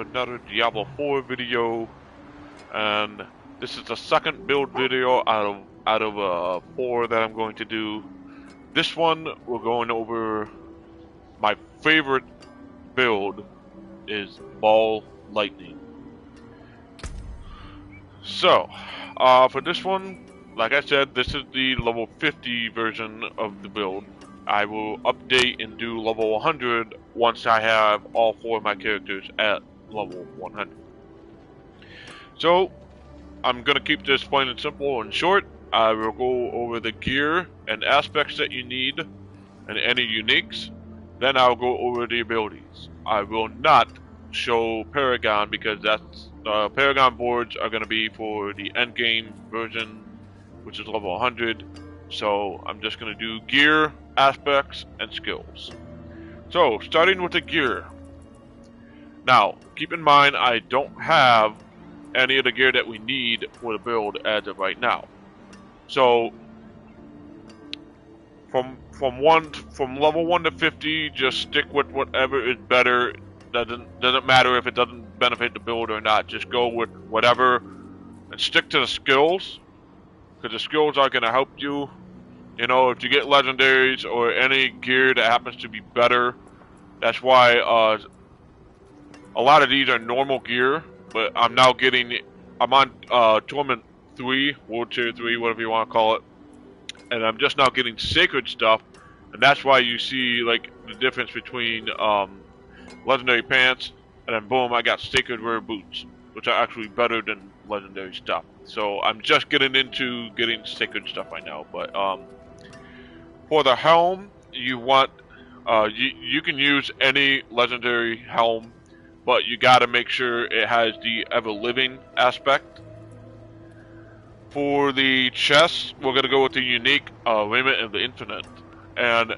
to another Diablo 4 video, and this is the second build video out of 4 that I'm going to do. This one we're going over my favorite build is Ball Lightning. So, for this one, like I said, this is the level 50 version of the build. I will update and do level 100 once I have all 4 of my characters at level 100. So, I'm going to keep this plain and simple and short. I will go over the gear and aspects that you need and any uniques. Then I'll go over the abilities. I will not show Paragon because that's Paragon boards are going to be for the endgame version, which is level 100. So I'm just going to do gear, aspects, and skills. So starting with the gear. Now keep in mind I don't have any of the gear that we need for the build as of right now. So from level 1 to 50, just stick with whatever is better. Doesn't matter if it doesn't benefit the build or not. Just go with whatever and stick to the skills, because the skills are going to help you. You know, if you get legendaries or any gear that happens to be better, that's why a lot of these are normal gear. But I'm now I'm on Tournament 3, World Tier 3, whatever you want to call it, and I'm just now getting sacred stuff, and that's why you see like the difference between legendary pants, and then boom, I got sacred rare boots, which are actually better than legendary stuff. So I'm just getting into getting sacred stuff right now. But for the helm, you want you can use any legendary helm, but you got to make sure it has the ever living aspect. For the chest, we're gonna go with the unique Raiment of the Infinite, and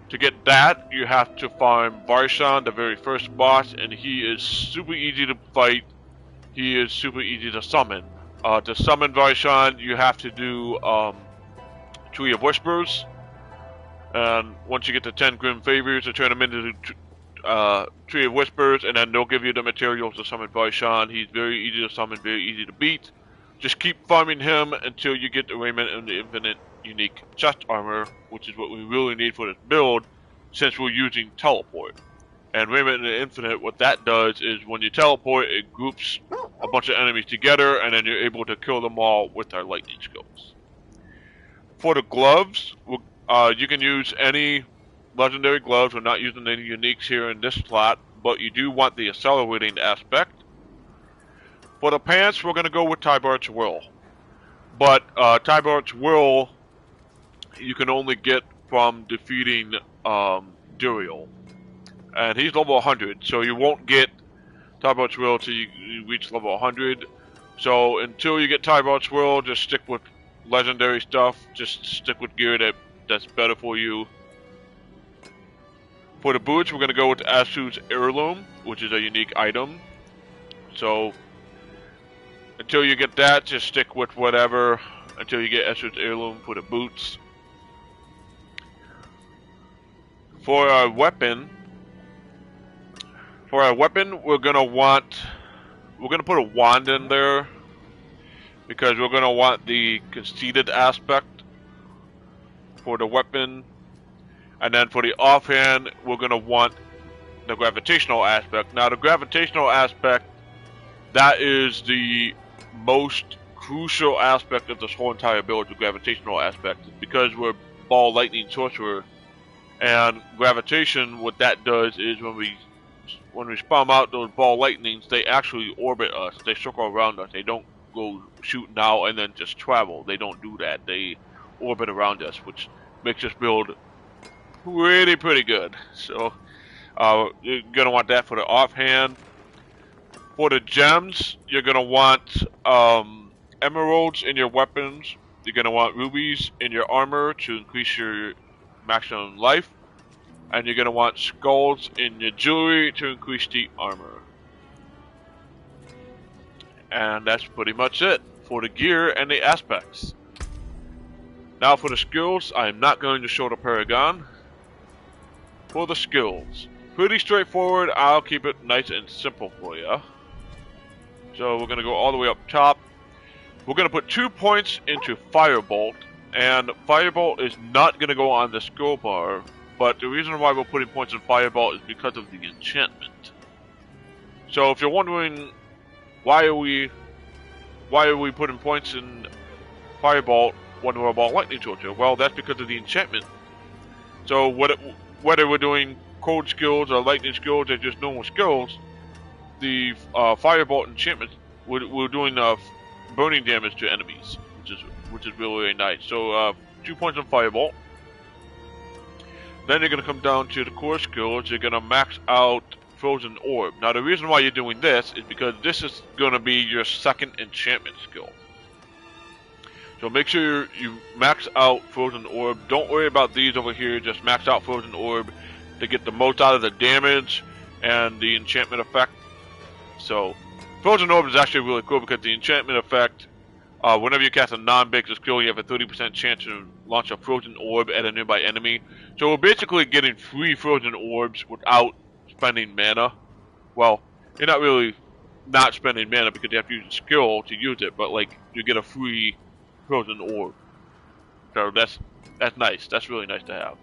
to get that, you have to farm Varshan, the very first boss, and he is super easy to fight. He is super easy to summon. To summon Varshan, you have to do Tree of Whispers, and once you get to 10 Grim Favors, you turn them into Tree of Whispers, and then they'll give you the materials to summon Varshan. He's very easy to summon, very easy to beat. Just keep farming him until you get the Raiment of the Infinite unique chest armor, which is what we really need for this build, since we're using teleport. And Raiment of the Infinite, what that does is when you teleport, it groups a bunch of enemies together, and then you're able to kill them all with our lightning skills. For the gloves, you can use any legendary gloves. We're not using any uniques here in this slot, but you do want the accelerating aspect. For the pants, we're going to go with Tybart's Will. But Tybart's Will, you can only get from defeating Duriel. And he's level 100, so you won't get Tybart's Will until you reach level 100. So until you get Tybart's Will, just stick with legendary stuff. Just stick with gear that's better for you. For the boots, we're going to go with Asu's Heirloom, which is a unique item. So until you get that, just stick with whatever until you get Asu's Heirloom for the boots. For our weapon, we're gonna put a wand in there because we're gonna want the conceited aspect for the weapon, and then for the offhand, we're gonna want the gravitational aspect. Now, the gravitational aspect, that is the most crucial aspect of this whole entire build, the gravitational aspect, because we're Ball Lightning Sorcerer, and gravitation, what that does is when we spawn out those Ball Lightnings, they actually orbit us, they circle around us, they don't go shooting out and then just travel. They don't do that, they orbit around us, which makes this build pretty good. So you're gonna want that for the offhand. For the gems, you're going to want emeralds in your weapons. You're going to want rubies in your armor to increase your maximum life. And you're going to want skulls in your jewelry to increase the armor. And that's pretty much it for the gear and the aspects. Now for the skills, I am not going to show the Paragon. For the skills, pretty straightforward. I'll keep it nice and simple for you. So we're going to go all the way up top. We're going to put 2 points into Firebolt, and Firebolt is not going to go on the skill bar, but the reason why we're putting points in Firebolt is because of the enchantment. So if you're wondering why are we putting points in Firebolt when we're about lightning torture, well, that's because of the enchantment. So whether we're doing cold skills or lightning skills or just normal skills, the Firebolt enchantment, we're doing burning damage to enemies, which is really, really nice. So 2 points on Firebolt. Then you're going to come down to the core skills. You're going to max out Frozen Orb. Now the reason why you're doing this is because this is going to be your second enchantment skill. So make sure you max out Frozen Orb. Don't worry about these over here. Just max out Frozen Orb to get the most out of the damage and the enchantment effect. So Frozen Orb is actually really cool because the enchantment effect, whenever you cast a non-basic skill, you have a 30% chance to launch a Frozen Orb at a nearby enemy. So we're basically getting free Frozen Orbs without spending mana. Well, you're not really not spending mana because you have to use a skill to use it, but like you get a free Frozen Orb. So that's nice. That's really nice to have.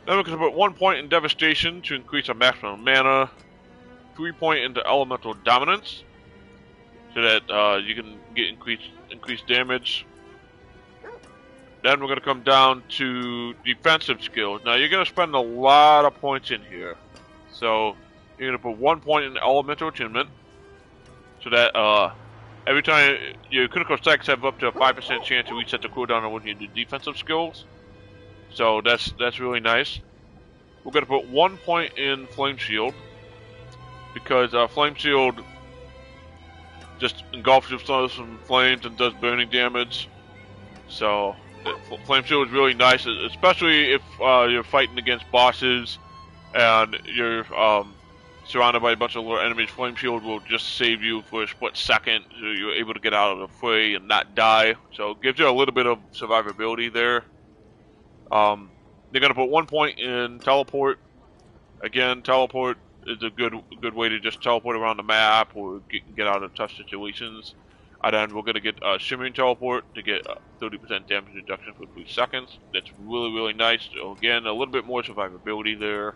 Then we're going to put 1 point in Devastation to increase our maximum mana. 3 point into Elemental Dominance, so that you can get increased damage. Then we're going to come down to defensive skills. Now you're going to spend a lot of points in here. So you're going to put 1 point in Elemental Attunement, so that every time your critical strikes have up to a 5% chance to reset the cooldown on when you do defensive skills. So that's really nice. We're going to put 1 point in Flame Shield, because Flame Shield just engulfs yourself in flames and does burning damage. So Flame Shield is really nice, especially if you're fighting against bosses and you're surrounded by a bunch of little enemies. Flame Shield will just save you for a split second, so you're able to get out of the fray and not die. So it gives you a little bit of survivability there. They're going to put 1 point in Teleport. Again, Teleport is a good way to just teleport around the map or get out of tough situations. And then we're going to get Shimmering Teleport to get 30% damage reduction for 3 seconds. That's really nice. So again, a little bit more survivability there.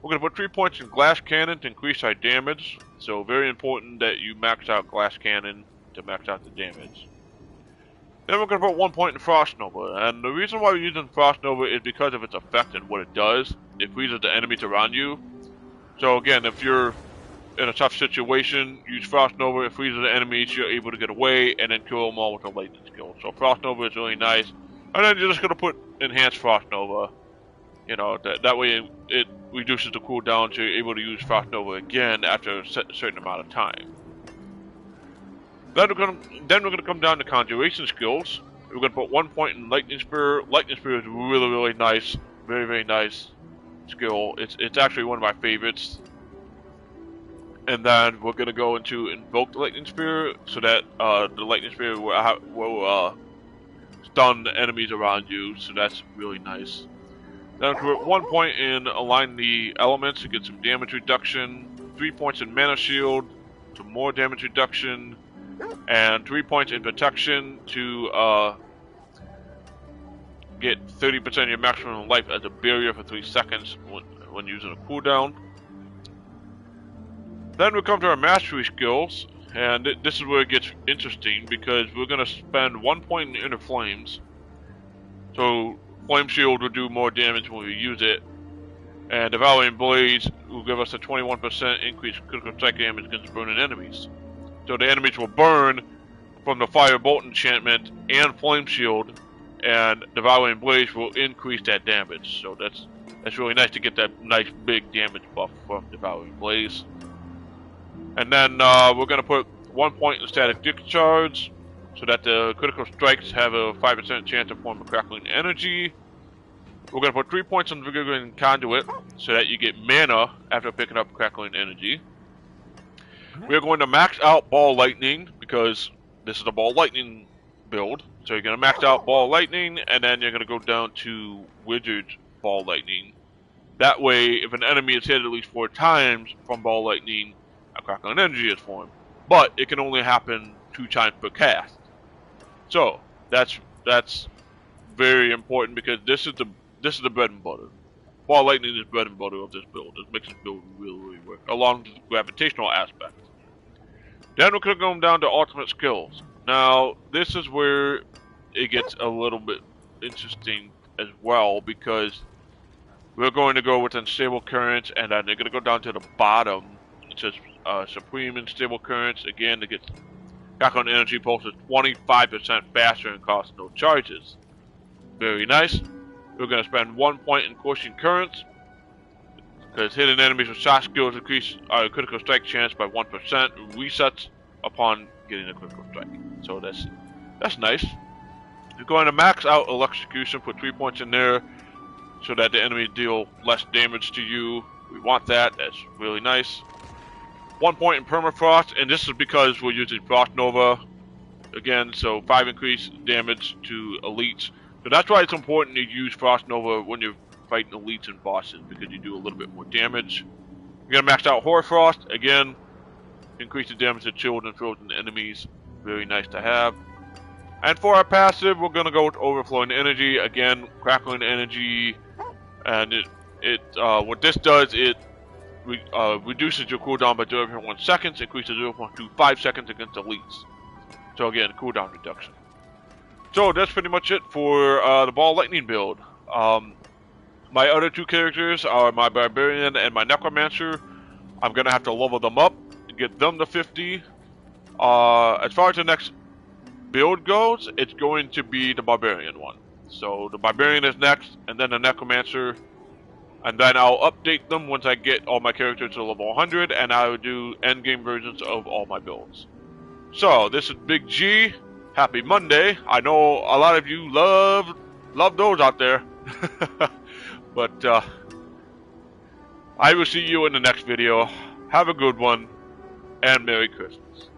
We're going to put 3 points in Glass Cannon to increase our damage. So very important that you max out Glass Cannon to max out the damage. Then we're going to put 1 point in Frost Nova. And the reason why we're using Frost Nova is because of its effect and what it does. It freezes the enemies around you. So again, if you're in a tough situation, use Frost Nova, it freezes the enemies, you're able to get away and then kill them all with a lightning skill. So Frost Nova is really nice. And then you're just going to put Enhanced Frost Nova. You know, that way it reduces the cooldown, so you're able to use Frost Nova again after a certain amount of time. Then we're going to come down to Conjuration skills. We're going to put 1 point in Lightning Spear. Lightning Spear is really nice. Very nice skill. It's actually one of my favorites. And then we're going to go into Invoke the Lightning Spear, so that the Lightning Spear will stun the enemies around you, so that's really nice. Then we're at 1 point in Align the Elements to get some damage reduction, 3 points in Mana Shield to more damage reduction, and 3 points in Protection to get 30% of your maximum life as a barrier for 3 seconds when using a cooldown. Then we come to our Mastery skills, and this is where it gets interesting because we're going to spend 1 point in Inner Flames. So Flame Shield will do more damage when we use it, and Devouring Blaze will give us a 21% increased critical strike damage against burning enemies. So the enemies will burn from the Firebolt enchantment and Flame Shield, and Devouring Blaze will increase that damage. So that's really nice to get that nice big damage buff from Devouring Blaze. And then we're going to put 1 point in Static Discharge, so that the critical strikes have a 5% chance to form a crackling energy. We're going to put 3 points on Vigoring Conduit, so that you get mana after picking up crackling energy. We're going to max out Ball Lightning, because this is a Ball Lightning build. So you're going to max out Ball Lightning, and then you're going to go down to Wizard Ball Lightning. That way, if an enemy is hit at least 4 times from ball lightning, a crackling energy is formed. But it can only happen 2 times per cast. So that's very important because this is the bread and butter. Ball lightning is bread and butter of this build. It makes this build really work, along with the gravitational aspect. Then we're gonna go down to ultimate skills. Now this is where it gets a little bit interesting as well, because we're going to go with unstable currents, and then they're going to go down to the bottom. It says supreme unstable currents. Again, to get background energy pulse is 25% faster and costs no charges. Very nice. We're going to spend 1 point in coursing currents, because hitting enemies with shot skills increase our critical strike chance by 1%. Resets upon getting a critical strike. So that's nice. We're going to max out electrocution, put 3 points in there, so that the enemy deal less damage to you. We want that. That's really nice. 1 point in permafrost, and this is because we're using Frost Nova again, so 5 increased damage to elites. So that's why it's important to use Frost Nova when you're fighting elites and bosses, because you do a little bit more damage. We're gonna max out Hoarfrost again, increase the damage to chilled and frozen enemies. Very nice to have. And for our passive, we're gonna go with Overflowing Energy again, Crackling Energy. And what this does, it reduces your cooldown by 0.1 seconds, increases 0.25 seconds against elites. So again, cooldown reduction. So that's pretty much it for the ball lightning build. My other 2 characters are my barbarian and my necromancer. I'm gonna have to level them up and get them to 50. As far as the next build goes, it's going to be the barbarian one. So the barbarian is next, and then the necromancer, and then I'll update them once I get all my characters to level 100, and I will do endgame versions of all my builds. So this is Big G. Happy Monday. I know a lot of you love those out there, but I will see you in the next video. Have a good one, and Merry Christmas.